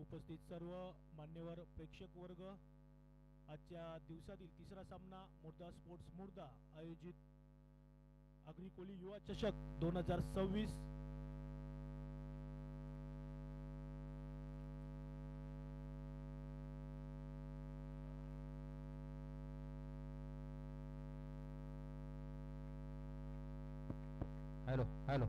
उपस्थित सर्व मान्यवर प्रेक्षक वर्ग, आजच्या दिवसातील तिसरा सामना मुर्दा स्पोर्ट्स मुर्दा आयोजित अग्निकोली युवा चषक 2026 हॅलो हॅलो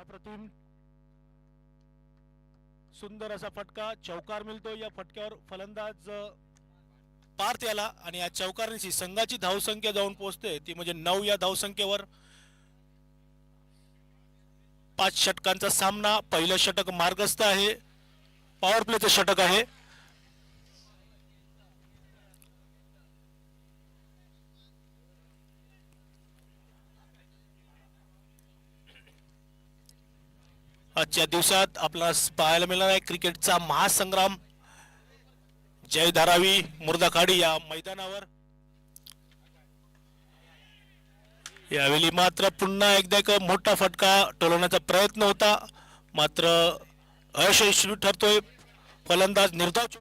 अप्रतिम सुंदर असा फटका चौकार मिळतो। या फटक्यावर फलंदाज पार्थ याला आणि या चौकारांची संघाची धावसंख्या जाऊन पोहोचते ती म्हणजे 9 या धावसंख्येवर। 5 षटकांचा सामना, पहिलं षटक मार्गस्थ आहे, पॉवर प्लेचं षटक आहे। आजच्या दिवसात आपल्याला पाहायला मिळणार आहे क्रिकेटचा महासंग्राम। जय धारावी मुर्दाखाडी या मैदानावर यावेळी मात्र पुन्हा एकदा एक मोठा फटका टोलवण्याचा प्रयत्न होता, मात्र अयशस्वी ठरतोय। फलंदाज निर्धाव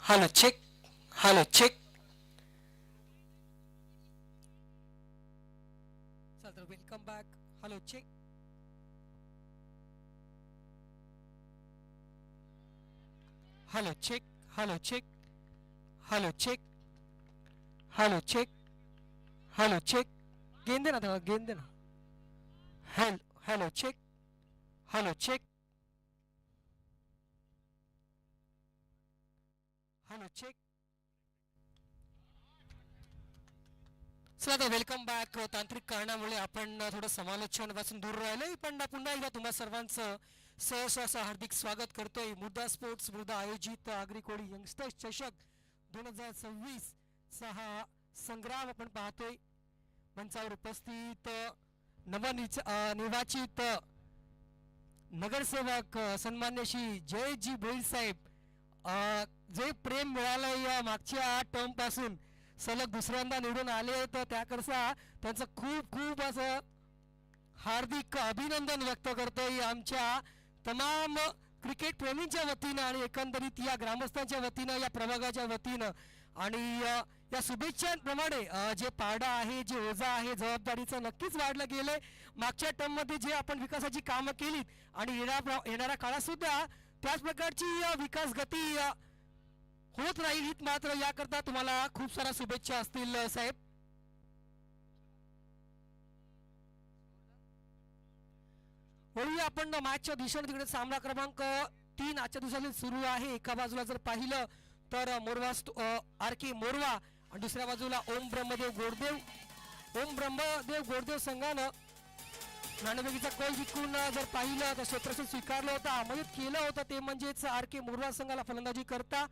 Hello, check. Hello, check. Sir, welcome back. Hello, check. Hello, check. Hello, check. Hello, check. Hello, check. Hello, check. गेंद देना था गेंद देना. Hello, hello, check. Hello, check. Hello, check. चला आता वेलकम बॅक. तांत्रिक कारणामुळे आपण थोडं समालोचन पासून दूर राहिलोय, पण पुन्हा एकदा तुम्हा सर्वांचं सहर्ष असं हार्दिक स्वागत करतोय. मुर्दा स्पोर्ट्स मुर्दा आयोजित आगरी कोळी यंगस्टर्स चषक 2026 चा हा संग्राम आपण पाहतोय. मंचावर उपस्थित नवनिर्वाचित नगरसेवक सन्मान्य श्री जयजी भोईर साहेब, जे प्रेम मिळालं या मागच्या टर्म पासून सलग दुसऱ्यांदा निवडून आले, तर त्याकरता त्यांचं खूप खूप असं हार्दिक अभिनंदन व्यक्त करतोय आमच्या तमाम क्रिकेट प्रेमींच्या वतीनं आणि एकंदरीत या ग्रामस्थांच्या वतीनं, या प्रभागाच्या वतीनं. आणि या शुभेच्छांप्रमाणे जे पारडा आहे, जे ओझा आहे जबाबदारीचं नक्कीच वाढलं गेलंय. मागच्या टर्ममध्ये जे आपण विकासाची कामं केलीत आणि येणाऱ्या काळात सुद्धा त्याच प्रकारची विकास गती होत राहील हीच मात्र याकरता तुम्हाला खूप साऱ्या शुभेच्छा असतील साहेब. वळूया आपण मॅचच्या दिशेने. तिकडे सामना क्रमांक 3 आजच्या दिवसाला सुरू आहे. एका बाजूला जर पाहिलं तर मोरवा आर के मोरवा आणि दुसऱ्या बाजूला ओम ब्रह्मदेव गोडदेव संघानं नाणेफेकीचा कल जिंकून जर पाहिलं तर क्षेत्ररक्षण स्वीकारलं होतं, आमंत्रित केलं होतं. ते म्हणजेच आर के मोरवा संघाला फलंदाजी करता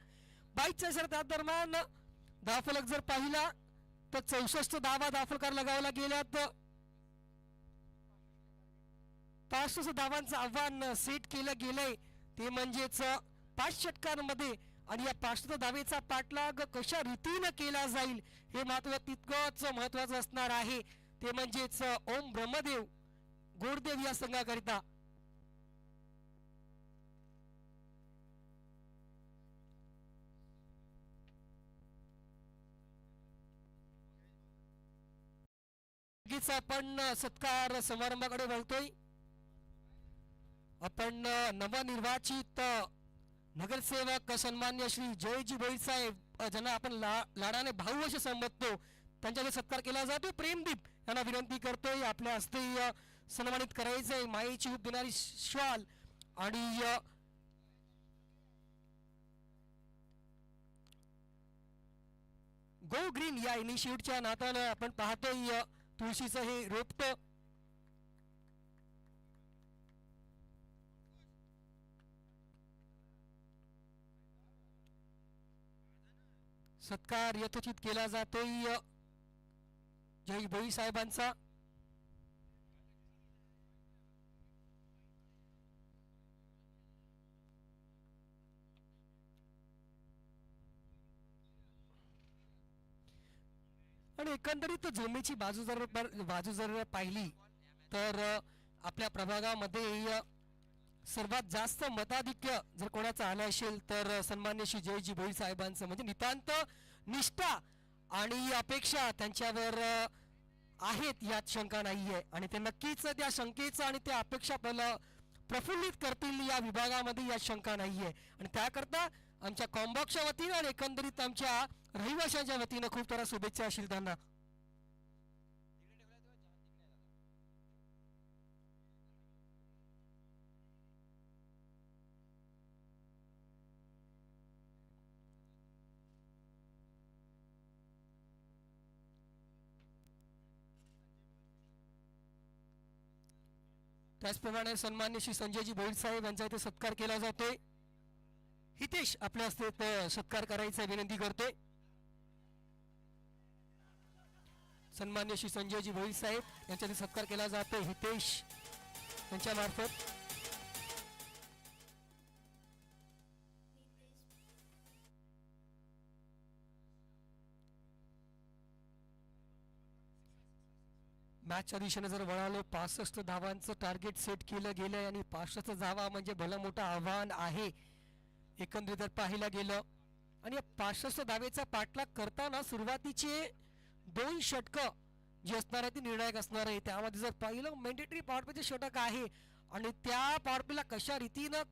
22 त्या दरम्यान धावफलक जर पाहिला तर 64 धावा धावफलकार लगावला गेल्यात. 65 धावांचं आव्हान सेट केलं गेलंय, ते म्हणजेच 5 षटकांमध्ये. आणि या 65 धावेचा पाठलाग कशा रीतीनं केला जाईल हे मात्र तितकंच महत्वाचं असणार आहे. ते म्हणजेच ओम ब्रह्मदेव गोडदेव या संघाकरिता. आपण सत्कार समारंभाकडे वळतोय. आपण नवनिर्वाचित नगरसेवक सन्मान्य श्री जयजी भोईर साहेब, ज्यांना आपण लाडाने भाऊ असे संबोधतो, त्यांच्याकडे सत्कार केला जातो. प्रेमदीप यांना विनंती करतोय आपल्या हस्ते सन्मानित करायचंय. मायेची हुब देणारी श्वाल आणि गो ग्रीन या इनिशिएटिव्हच्या नात्यानं आपण पाहतोय तुळशीचं हे रोपटं. सत्कार यथोचित केला जातोय जय भोई साहेबांचा. आणि एकंदरीत जमेची बाजू जर पाहिली तर आपल्या प्रभागामध्ये सर्वात जास्त मताधिक्य जर कोणाचं आलं असेल तर सन्मान्य श्री जयजी भोईर साहेबांचं. म्हणजे नितांत निष्ठा आणि अपेक्षा त्यांच्यावर आहेत यात शंका नाहीये. आणि ते नक्कीच त्या शंकेचं आणि त्या अपेक्षा प्रफुल्लित करतील या विभागामध्ये, यात शंका नाहीये. आणि त्याकरता आमच्या कॉम्बॉक्सच्या वतीनं आणि एकंदरीत आमच्या रहिवाशांच्या वतीनं खूप साऱ्या शुभेच्छा असतील त्यांना. त्याचप्रमाणे सन्मान्य श्री संजयजी भोईर साहेब यांचा इथे सत्कार केला जातोय. हितेश आपल्या हस्ते सत्कार करायचा विनंती करतोय. सन्मान्य श्री संजयजी भोईर साहेब यांचा इथे सत्कार केला जातोय हितेश यांच्या मार्फत. मॅचच्या दिशेने जर वळालो, 65 धावांचं टार्गेट सेट केलं गेलंय आणि 65 धावा म्हणजे भलं मोठं आव्हान आहे. एकंदरीत जर पाहिलं गेलं आणि 65 धावेचा पाठलाग करताना सुरुवातीचे 2 षटकं जे असणार आहे ते निर्णायक असणार आहे. त्यामध्ये जर पाहिलं मॅन्डेटरी पॉवर प्लेचे षटक आहे आणि त्या पॉवर प्लेला कशा रीतीनं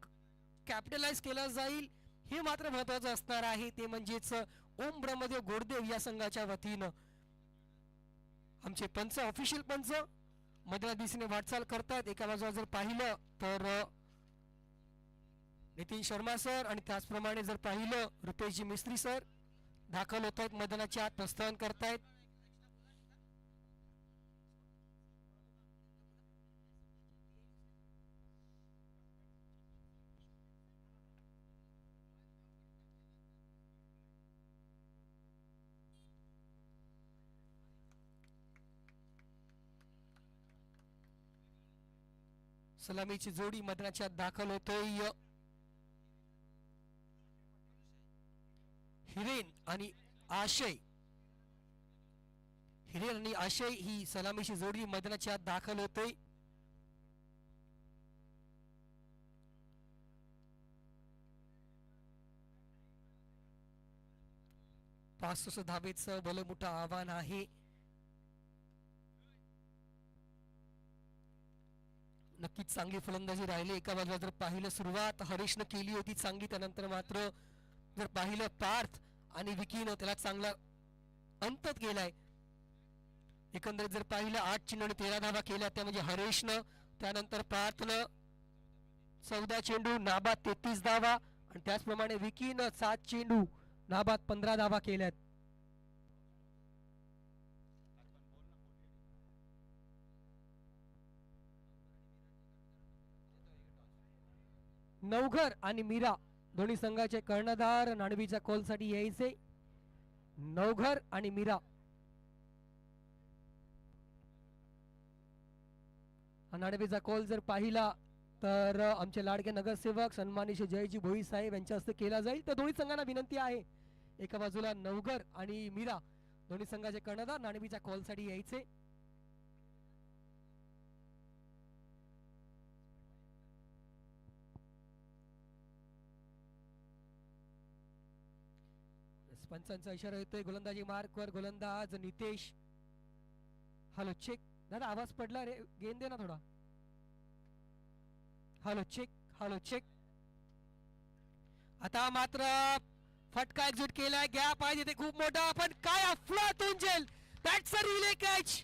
कॅपिटलाइज केलं जाईल हे मात्र महत्वाचं असणार आहे. ते म्हणजेच ओम ब्रह्मदेव गोडदेव या संघाच्या वतीनं आमचे पंच ऑफिशियल पंच मधल्या दिशेने वाटचाल करतात. एका बाजूला जर पाहिलं तर नितीन शर्मा सर आणि त्याचप्रमाणे जर पाहिलं रुपेशजी मिस्त्री सर दाखल होत आहेत, मैदानाच्या आत प्रस्थान करतायत. सलामीची जोडी मैदानाच्या आत दाखल होतोय. हिरेन आणि आशय ही सलामीची जोडी मैदानाच्या आत दाखल होते. 65 धावेचं भलं मोठं आव्हान आहे. नक्कीच चांगली फलंदाजी राहिली. एका बाजूला जर पाहिलं सुरुवात हरीशनं केली होती चांगली, त्यानंतर मात्र जर पाहिलं पार्थ आणि विकीनं त्याला चांगला अंतत गेलाय. एकंदरीत जर पाहिलं 8 चेंडू आणि 13 धावा केल्या त्या म्हणजे हरीशनं, त्यानंतर पार्थनं 14 चेंडू नाबाद 33 धावा आणि त्याचप्रमाणे विकीनं 7 चेंडू नाबाद 15 धावा केल्यात. नवघर आणि मीरा दोन्ही संघाचे कर्णधार नाणबीच्या कॉलसाठी यायचे. नवघर आणि मीरा नाणबीचा कॉल जर पाहिला तर आमचे लाडके नगरसेवक सन्माननीय जयजी भोई साहेब यांच्या हस्ते केला जाईल. तर दोन्ही संघांना विनंती आहे, एका बाजूला नवघर आणि मीरा दोन्ही संघाचे कर्णधार नाणबीच्या कॉलसाठी यायचे. पंचांचा इशारा येतोय. गोलंदाजी मार्कवर गोलंदाज नितेश. Hello check. दादा आवाज पडला रे, गेंद दे ना थोडा. Hello check, hello check. आता मात्र फटका एक्झिट केलाय. गॅप आहे तिथे खूप मोठा, पण काय अफलातून झेल. That's a relay catch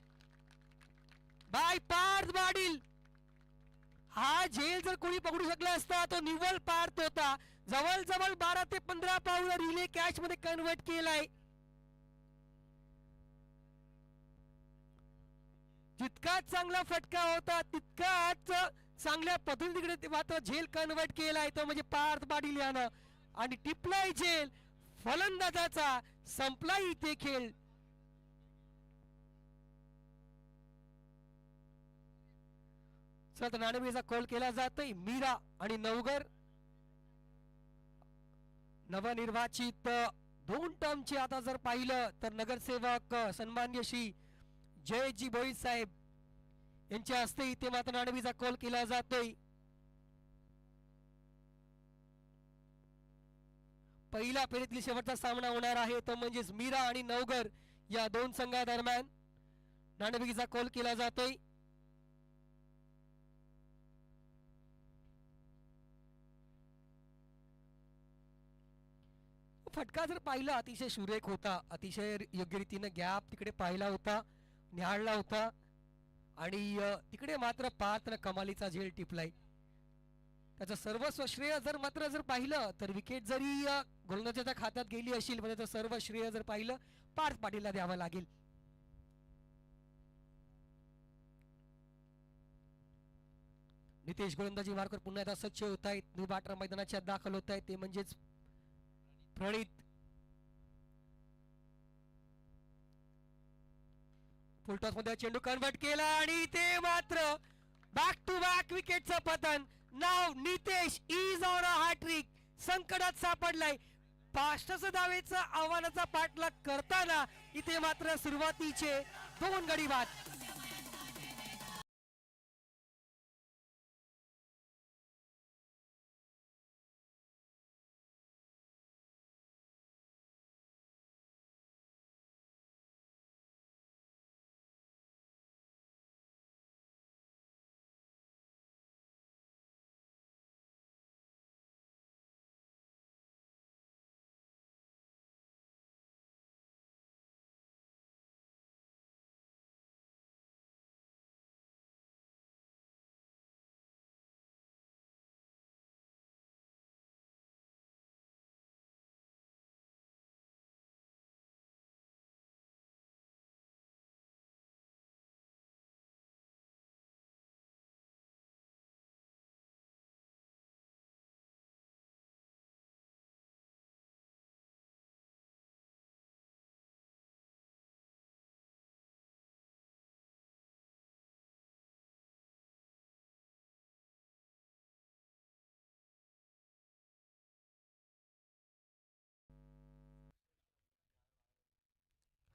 by Parth Patil. हा झेल जर कोणी पकडू शकला असता तो निव्वळ पार्थ होता. जवळजवळ 12 ते 15 पाऊल रिले कॅच मध्ये कन्वर्ट केलाय. जितकाच चांगला फटका होता तितकाच चांगल्या पद्धतीने मात्र झेल कन्वर्ट केलाय तो म्हणजे पार्थ पाटील यानं. आणि टिपलाय झेल फलंदाजाचा, संपलाय इथे खेळ. नाणेबीचा कॉल केला जातोय. मीरा आणि नवघर नवनिर्वाचित 2 टर्मचे आता जर पाहिलं तर नगरसेवक सन्मान्य श्री जयजी भोई साहेब यांच्या हस्ते इथे मात्र नाणेबीचा कॉल केला जातोय. पहिला फेरीतली शेवटचा सामना होणार आहे तो म्हणजेच मीरा आणि नवघर या 2 संघादरम्यान नाणेबीचा कॉल केला जातोय. फटका जर पाहिला अतिशय सुरेख होता, अतिशय योग्य रीतीने गॅप तिकडे पाहिला होता, निहाळला होता आणि तिकडे मात्र पात्र कमालीचा झेल टिपलाय. त्याचं सर्वस्व श्रेय जर मात्र जर पाहिलं तर विकेट जरी गोलंदाजाच्या खात्यात गेली असेल म्हणजे सर्व श्रेय जर पाहिलं पार्थ पाटीलला द्यावं लागेल. नितेश गोलंदाजी मार्कवर पुन्हा एकदा सज्ज होत आहेत. निर्बाटर मैदानाच्या दाखल होत आहेत ते म्हणजेच प्रणित. फुलटॉस मध्ये चेंडू कन्वर्ट केला आणि ते मात्र बॅक टू बॅक विकेटचं पतन. नाव Nitesh is on a hat trick. संकटात सापडलाय. 65 धावेचा आव्हानाचा पाठलाग करताना इथे मात्र सुरुवातीचे 2 गडी बाद.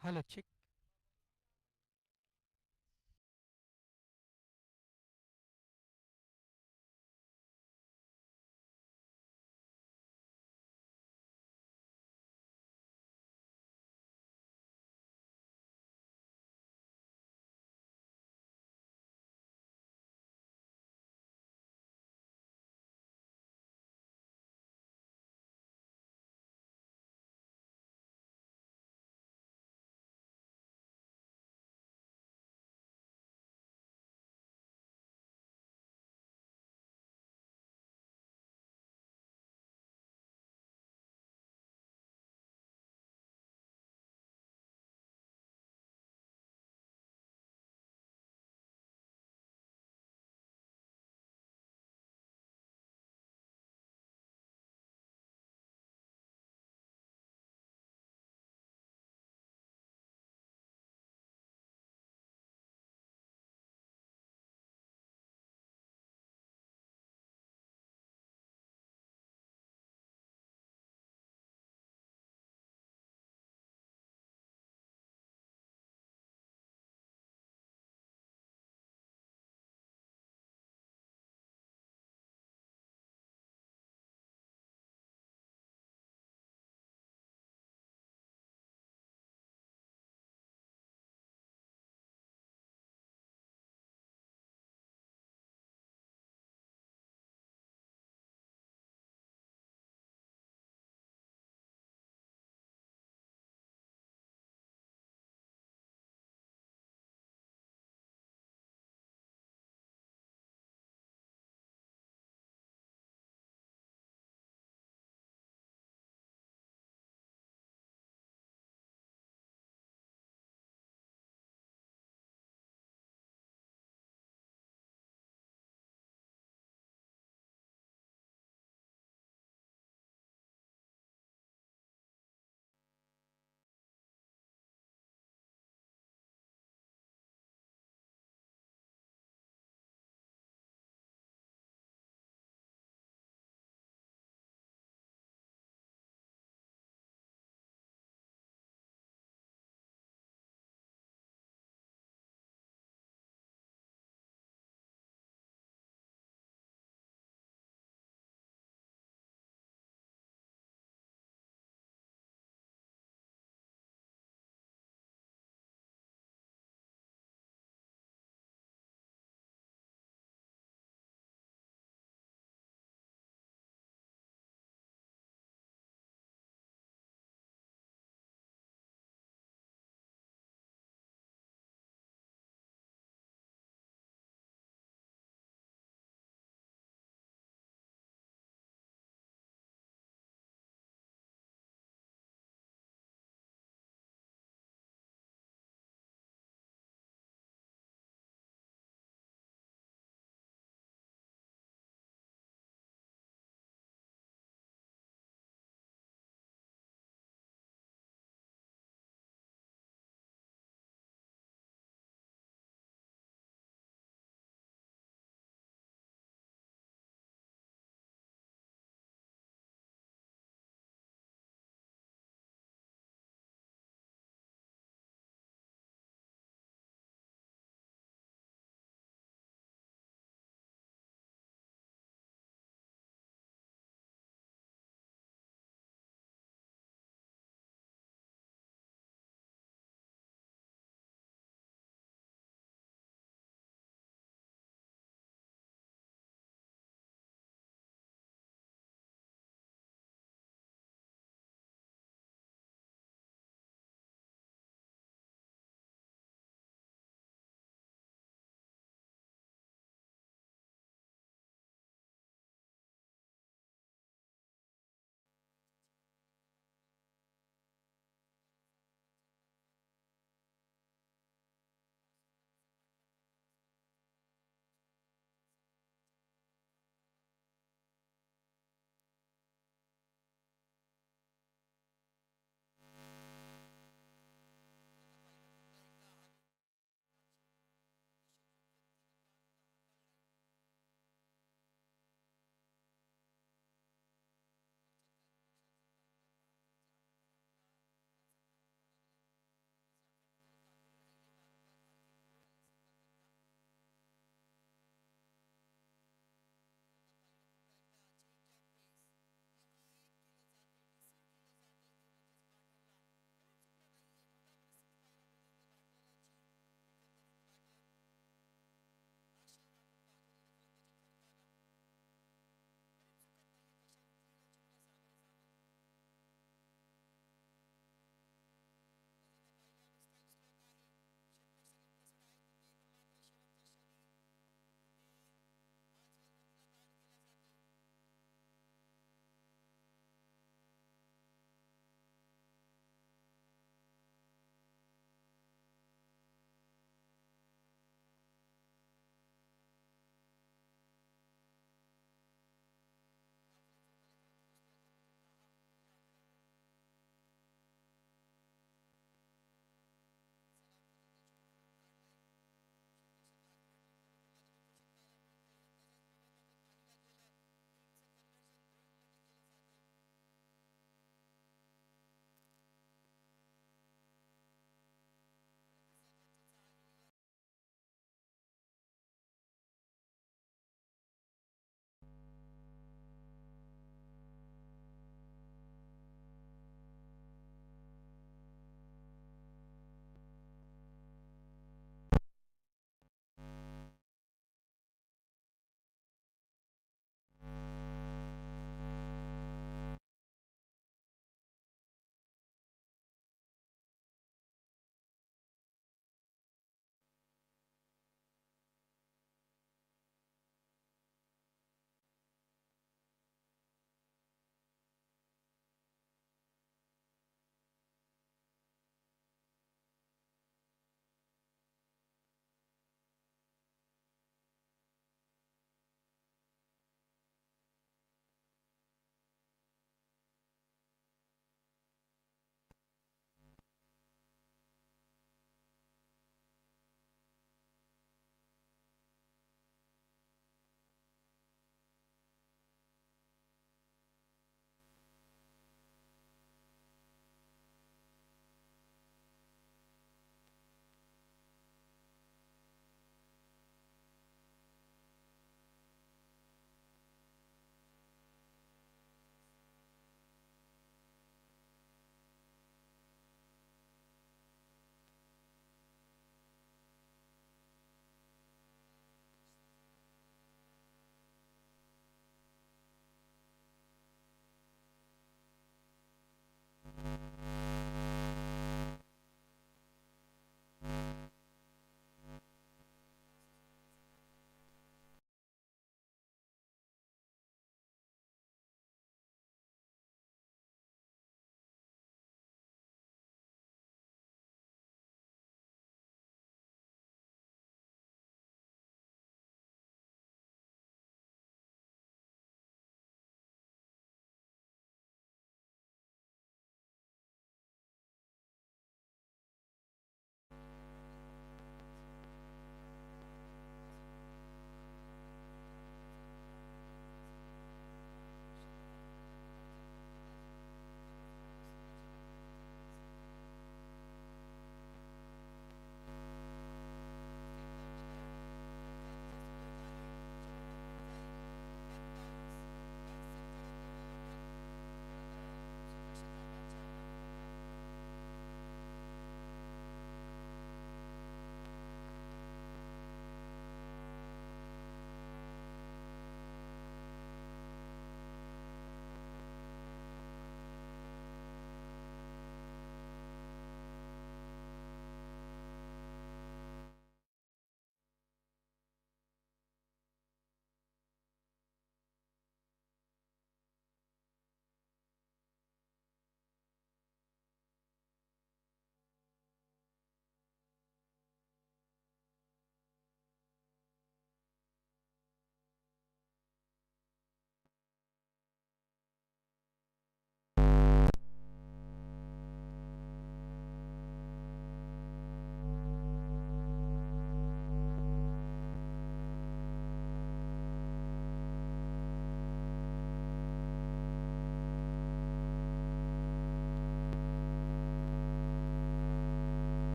Hello check.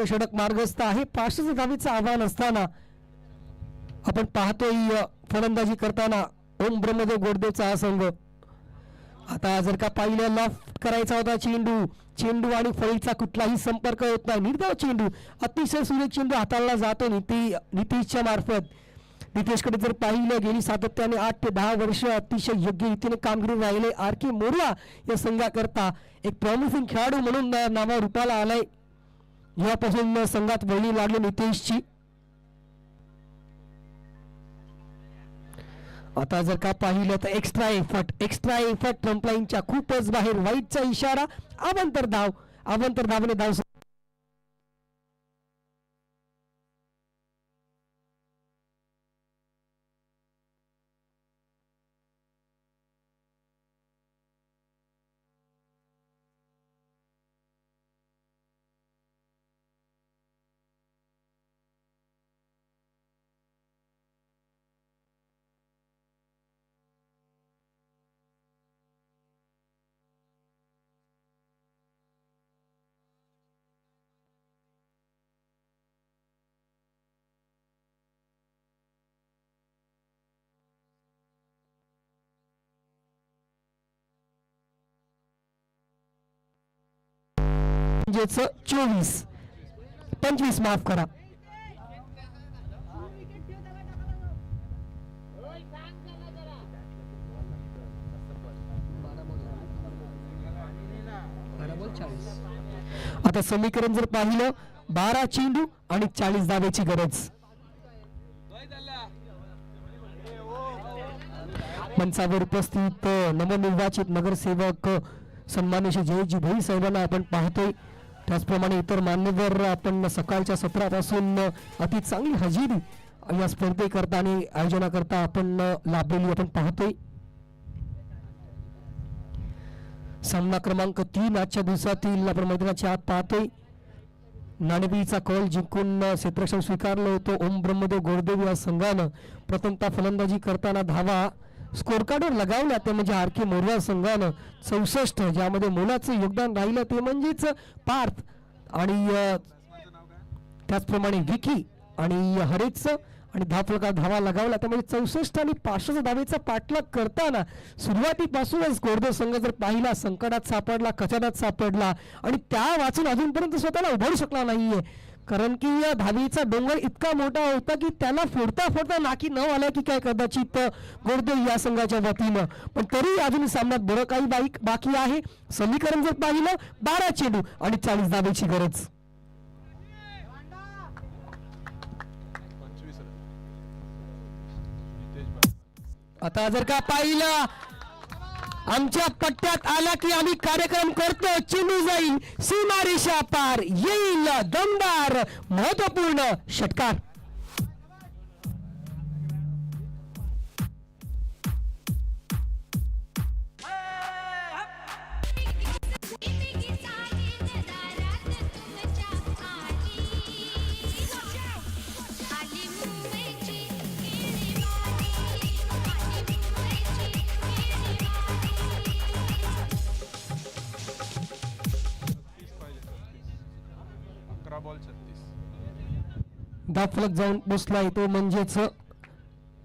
षटक मार्गस्थ आहे. 500 धावेचं आव्हान असताना आपण पाहतोय फलंदाजी करताना ओम ब्रह्मदेव गोडदेवचा हा संघ. आता जर का पाहिलं लॉफ्ट करायचा होता चेंडू आणि फळीचा कुठलाही संपर्क होत नाही. निर्धाव चेंडू, अतिशय सुरेख चेंडू हाताळला जातो नितीशच्या मार्फत. नितेशकडे जर पाहिलं गेली सातत्याने 8 ते 10 वर्ष अतिशय योग्य रीतीने कामगिरी राहिले आर.के. मोरया या संघाकरता एक प्रॉमिसिंग खेळाडू म्हणून नावा रूपाला आलाय. जेव्हापासून संघात वळणी लागली नितेशची. आता जर का पाहिलं तर एक्स्ट्रा एफर्ट ट्रम्पलाईनच्या खूपच बाहेर. वाईटचा इशारा. अवांतर धावने धाव म्हणजेच 25 माफ करा. आता समीकरण जर पाहिलं 12 चेंडू आणि 40 धावेची गरज. मंचावर उपस्थित नवनिर्वाचित नगरसेवक सन्माननीय श्री जयजी भोई साहेबांना आपण पाहतोय. त्याचप्रमाणे इतर मान्यवर आपण सकाळच्या सत्रापासून अति चांगली हजेरी या स्पर्धेकरता आणि आयोजनाकरता आपण लाभलेली आपण पाहतोय. सामना क्रमांक 3 आजच्या दिवसातील आपण मैदानाच्या आत पाहतोय. नाणेफेकीचा कौल जिंकून क्षेत्ररक्षण स्वीकारलं होतं ओम ब्रह्मदेव गोडदेव या संघानं. प्रथमतः फलंदाजी करताना धावा स्कोर कार्डवर लगावल्या ते म्हणजे आर.के. मोरया संघानं 64, ज्यामध्ये मोलाचं योगदान राहिलं ते म्हणजेच पार्थ आणि त्याचप्रमाणे विकी आणि हरेच आणि धावा लगावला त्यामुळे 64 आणि 500 धावेचा पाठलाग करताना सुरुवातीपासूनच गोडदेव संघ जर पाहिला संकटात सापडला, कचाट्यात सापडला आणि त्या वाचून अजूनपर्यंत स्वतःला उभारू शकला नाहीये. कारण की या धावेचा डोंगर इतका मोठा होता की त्याला फोडता नाकी न आल्या की काय कदाचित गोडदेव या संघाच्या वतीनं. पण तरी अजून सामन्यात बरं काही बाकी आहे. समीकरण जर पाहिलं 12 चेंडू आणि 40 धावेची गरज. आता जर का पाहिलं आमच्या पट्ट्यात आला की आम्ही कार्यक्रम करतो. चेंडू जाईल सीमारेषा पार, येईल दमदार महत्वपूर्ण षटकार. फलक जाऊन पोचलाय तो म्हणजेच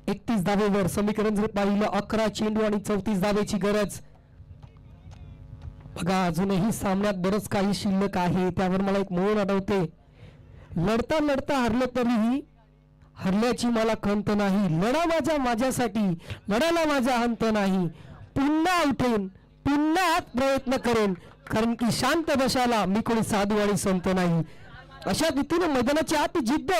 31 धावेवर. समीकरण जर पाहिलं 11 चेंडू आणि 34 धावेची गरज. बघा अजूनही सामन्यात बरंच काही शिल्लक आहे. त्यावर मला एक मोड आठवते. लढता हरलं तरीही हरल्याची मला खंत नाही. लढा माझ्यासाठी, लढायला माझा अंत नाही. पुन्हा उठेन, पुन्हा प्रयत्न करेन, कारण की शांत बसायला मी कोणी साधू आणि संत नाही. अशा रीतीने मैदानाची आत जिद्द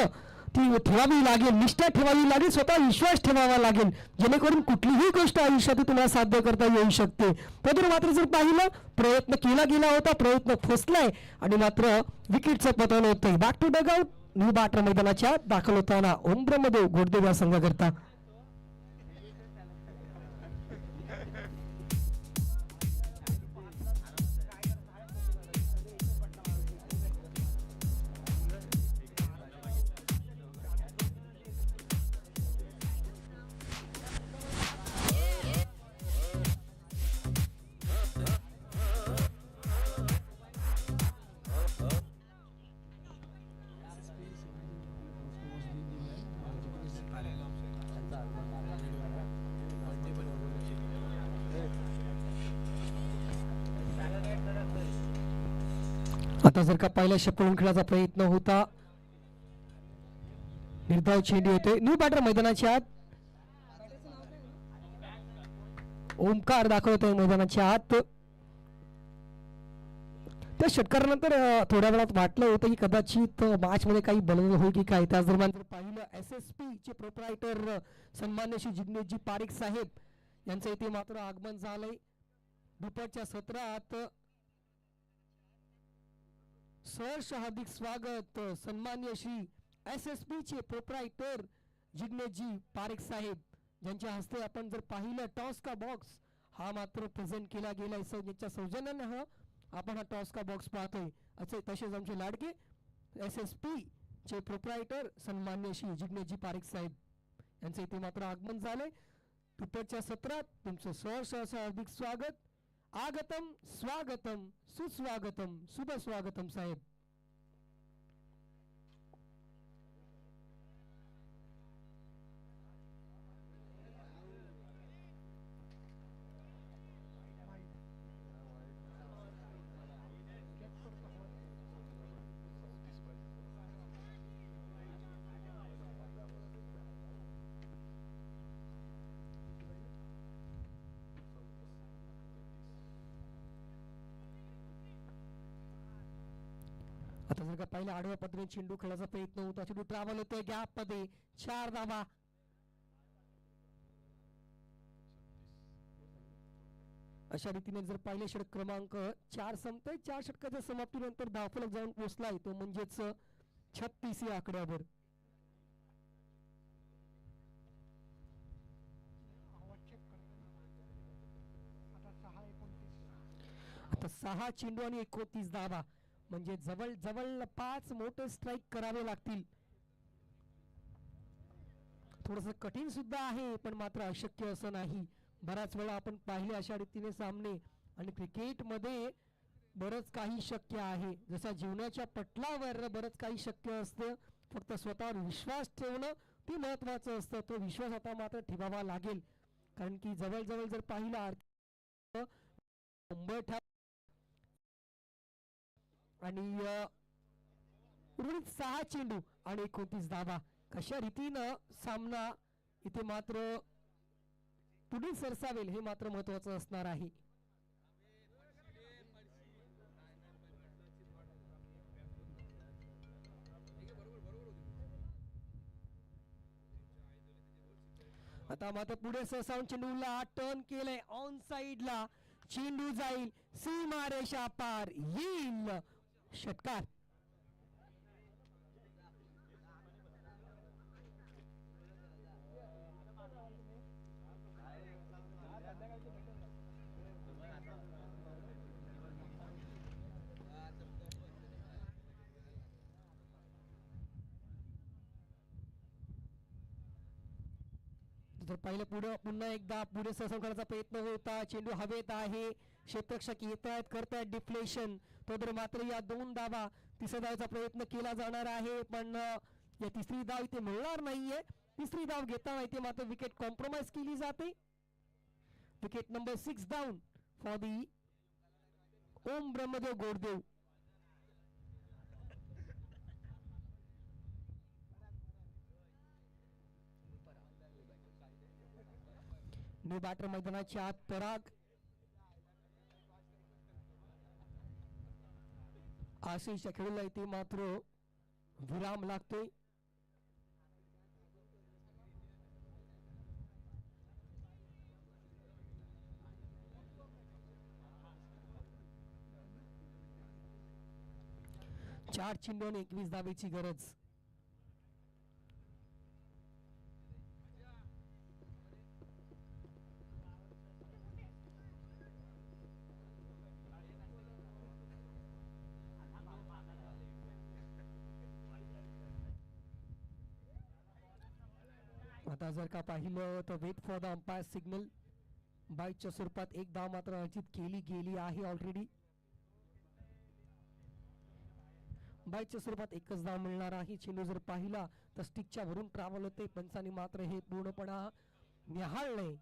ती ठेवावी लागेल, निष्ठा ठेवावी लागेल, स्वतः विश्वास ठेवावा लागेल, जेणेकरून कुठलीही गोष्ट आयुष्यात तुम्हाला साध्य करता येऊ शकते. तर मात्र जर पाहिलं प्रयत्न केला गेला होता, प्रयत्न फसलाय आणि मात्र विकेटचं पतन होतंय. Back to dugout. New batter मैदानाच्या दाखल होताना ओम ब्रह्मदेव गोडदेव या संघाकरता. आता जर का पहिल्या षटपळून खेळाचा प्रयत्न होता, निर्धाव चेंडू येतोय न्यू बॅटर मैदानाच्या आत. ओमकार दाखवतोय मैदानाच्या आत. त्या षटकारानंतर थोड्या वेळात वाटलं होतं की कदाचित मॅच मध्ये काही बदल होईल की काय. त्याच दरम्यान जर पाहिलं SSP चे प्रोप्रायटर सन्मान्य श्री जिग्नेशजी पारिक साहेब यांचं इथे मात्र आगमन झालंय. दुपारच्या सत्रात सहर्ष हार्दिक स्वागत सन्मान्य श्री SSP चे प्रोप्रायटर जिग्नेशजी पारिक साहेब ज्यांच्या हस्ते आपण जर पाहिलं टॉस का बॉक्स हा मात्र प्रेझेंट केला गेलाय. ज्यांच्या सौजन्याने आपण हा टॉस का बॉक्स पाहतोय. असे तसेच आमचे लाडके SSP चे प्रोप्रायटर सन्मान्य श्री जिग्नेशजी पारिक साहेब यांचं इथे मात्र आगमन झालंय. दुपारच्या सत्रात तुमचं सहर्ष असं हार्दिक स्वागत. आगतम स्वागतम सुस्वागतम शुभ स्वागतम साहेब. आता जर का पहिल्या आडव्या पद्धतीने चेंडू खेळायचा प्रयत्न होता, चेंडू ट्रॅव्हल होतोय गॅप मध्ये 4 धावा. अशा रीतीने जर पाहिले षटक क्रमांक 4 संपतोय. 4 षटकाच्या समाप्तीनंतर धावफलक जाऊन पोहोचलाय तो म्हणजेच 36 या आकड्यावर. आता 6 चेंडू आणि 29 धावा म्हणजे जवळ जवळ 5 मोठे स्ट्राईक करावे लागतील. थोडस कठीण सुद्धा आहे पण मात्र अशक्य असं नाही. बराच वेळा आपण पाहिले अशा रीतीने सामने आणि क्रिकेट मध्ये बरंच काही शक्य आहे. जसा जीवनाच्या पटलावर बरंच काही शक्य असतं. फक्त स्वतःवर विश्वास ठेवणं ते महत्वाचं असतं. तो विश्वास आता मात्र ठेवावा लागेल कारण की जवळ जर पाहिला मुंबई आणि उर्वरित 6 चेंडू आणि 29 धावा. कशा रीतीनं सामना इथे मात्र पुढे सरसावेल हे मात्र महत्वाचं असणार आहे. आता मात्र पुढे सरसावून चेंडूला टर्न केलंय ऑन साइडला. चेंडू जाईल सीमारेषा पार येईल षटकार. जर पाहिलं पुढे पुन्हा एकदा पुढे सरसावून करण्याचा प्रयत्न होता. चेंडू हवेत आहे. क्षेत्ररक्षक येत आहेत करतायत डिफ्लेशन. तो तर मात्र या 2 धावा. तिसऱ्या धावाचा प्रयत्न केला जाणार आहे पण या तिसरी धाव इथे मिळणार नाहीये. तिसरी धाव घेताना इथे मात्र विकेट कॉम्प्रोमाइज केली जाते. Wicket number 6 down for the Om Brahmadev Goddev. New batter मैदानाच्या आत पराग. आशिषच्या खेळूला इथे मात्र विराम लागतोय. चार चेंडू आणि 21 धावेची गरज. आता जर का पाहिलं तर wait for the umpire signal बाईटच्या स्वरूपात एक धाव मात्र अर्जित केली गेली आहे ऑलरेडी. बाईटच्या स्वरूपात एकच धाव मिळणार आहे. चेंडू जर पाहिला तर स्टिकच्या वरून ट्रॅव्हल होते. पंचांनी मात्र हे पूर्णपणा निहाळले.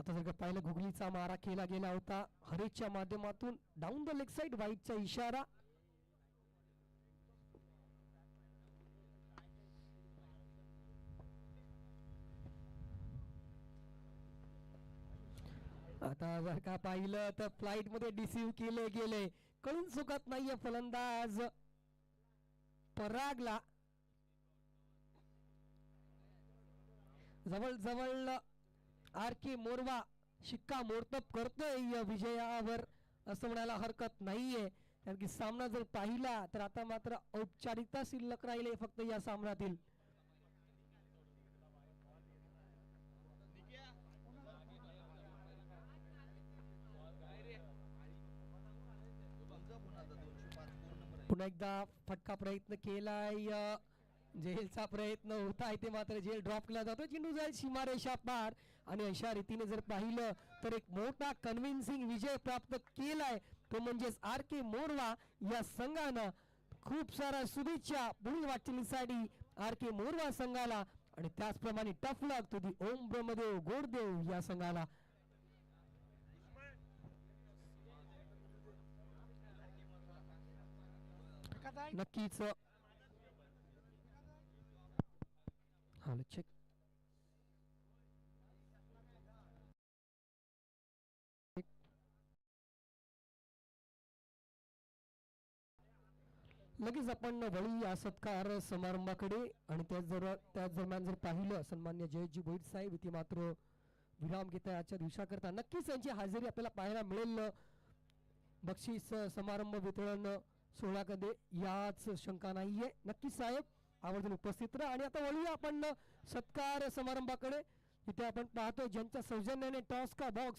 आता जर का पाहिलं गुगलीचा मारा केला गेला होता हरेशच्या माध्यमातून डाऊन द लेग साइड वाईटचा इशारा. आता जर का पाहिलं तर फ्लाइट मध्ये डिसीव्ह केले गेले, कळून चुकत नाहीये फलंदाज परागला. जवळ जवळ आर के मोरवा शिक्का मोर्तब करतोय विजयावर असं म्हणायला हरकत नाहीये. कारण की सामना जर पाहिला तर आता मात्र औपचारिकता शिल्लक राहिले फक्त या सामन्यातील. पुन्हा एकदा फटका प्रयत्न केलाय, झेलचा प्रयत्न होता आहे ते मात्र झेल ड्रॉप केला जातो. चेंडू जाईल सीमारेषा पार आणि अशा रीतीने जर पाहिलं तर एक मोठा कन्व्हिन्सिंग विजय प्राप्त केलाय तो म्हणजेच आर के मोरवा या संघानं. खूप सारा शुभेच्छा पुढील वाटचालीसाठी आर के मोरवा संघाला आणि त्याचप्रमाणे tough luck to the Om Brahmadev Goddev या संघाला. नक्कीच चेक लगेच आपण वळी या सत्कार समारंभाकडे. आणि त्याच दरम्यान जर पाहिलं सन्मान्य जयजी भोईर साहेब इथे मात्र विराम घेत आहे आजच्या दिवसाकरता. नक्कीच यांची हजेरी आपल्याला पाहायला मिळेल बक्षीस समारंभ वितरण सोहळ्यामध्ये, याच शंका नाहीये. नक्कीच साहेब आवर्जून उपस्थित राहा. आणि आता वळूया आपण सत्कार समारंभाकडे. इथे आपण पाहतो ज्यांच्या सौजन्याने टॉस का बॉक्स